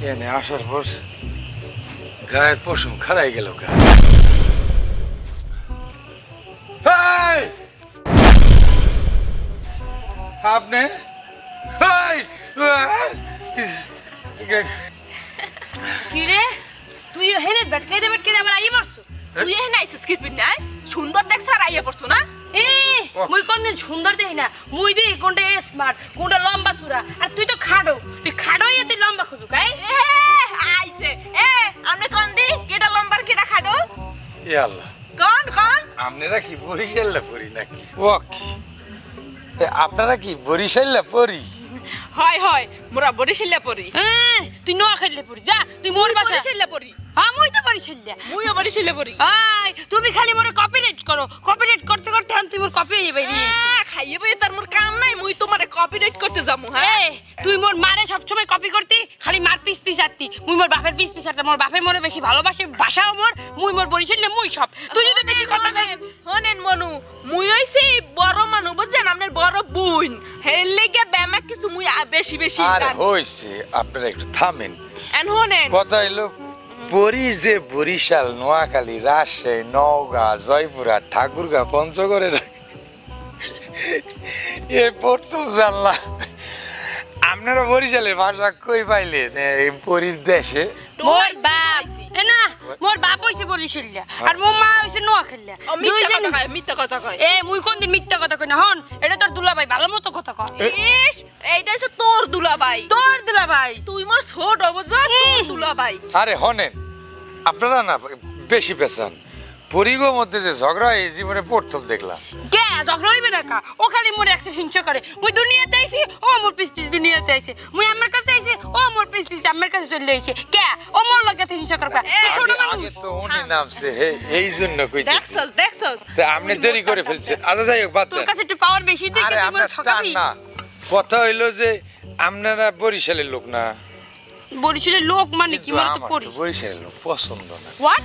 এনে আসার পর গায়ের পশম খাড়াই গেল গা। আপনি কি রে তুই হেনে বেটকে আমার আইয়ে পড়ছো তুই হেনে আইছস কি তুই না সুন্দর দেখছ আর আইয়ে পড়ছো না মুই কোনদিন সুন্দর দেই না মুই দেই কোনটা স্মার্ট কোনটা লম্বা চূড়া আর তুই তো খাড়ো তুই খাড়োই তুই লম্বা খুঁজু গাই আইছে আমনে কোন দি কেটা লম্বার কেটা খাড়ো এ আল্লাহ কোন আপনারা কি বরিশাল্লা পড়ি নাকি ও কি আপনারা কি বরিশাল্লা পড়ি হয় মোরা বরিশাল্লা পড়ি তুই ন খাইলে পড়ি যা তুই মোর বাসা বরিশাল্লা পড়ি হ্যাঁ মুই তো বরিশাল্লা মুইও বরিশাল্লা পড়ি আই তুমি খালি মোরে কপিরাইট করো কপিরাইট করতে করতে আমি তুই মোর কপি হয়ে বাইরে খাইয়ে বই তার মোর কাম নাই মুই তোমারে কপিরাইট করতে যামু হ্যাঁ তুই মোর মারে সব সময় কপি করতি খালি মার পিস আরতি মুই মোর বাপের পিস আরতা মোর বাপে মোরে বেশি ভালোবাসে ভাষাও মোর মুই মোর বরিশাল্লা মুই সব তুই যদি বেশি কথা কইস হনেন মনু মুই হইছি বড় মানু বুঝছেন আপনার বড় বুইন হেল লাগা ব্যামা কিছু মুই বেশি আরে হইছে আপনারা একটু থামেন এন হনেন কথা হইলো পরি যে বরিশাল নোয়াখালী রাজশাহী নওগাঁ জয়পুরহাট ঠাকুরগাঁ পঞ্চগড়ের এ প্রথম জানলাম আপনারা বরিশালের ভাষা কই পাইলেন এই পরির দেশে মোর বাপ না মোর বাপ হইছে বরিশাল্লা আর মোর মা হইছে নোয়াখালী মিথ্যা কথা কয় মুই কোনদিন মিথ্যা কথা কই না হন এটা তোর দুলাভাই ভালো মতো কথা কয় ইস এইটা হইছে তোর দুলাভাই তুই মোর ছোট বুঝছস তোর দুলাভাই আরে হনেন আপনারা না বেশি পেছান পরিগো মধ্যে যে ঝগড়া এই জীবনে প্রথম দেখলাম কে ঝগড়া হইবে না কা ও খালি মোর একসে হিংসা করে মুই দুনিয়াতে আইছি ও মোর পিছ দুনিয়াতে আইছে মুই আমার কাছে আইছি ও মোর পিছ আমার কাছে চলে আইছে কে ও মোর লাগে হিংসা করে আগে তো উনি নামছে এই জন্য কইতেছি দেখছস আপনি দেরি করে ফেলছেন আচ্ছা যাই হোক বাদ দেন তোর কাছে একটু পাওয়ার বেশি দেখে তুই মোর ঠকাবি না কথা হইলো যে আপনারা বরিশালের লোক না বরিশালের লোক মানে কি মানে তো পড়ি বরিশালের লোক পছন্দ না হোয়াট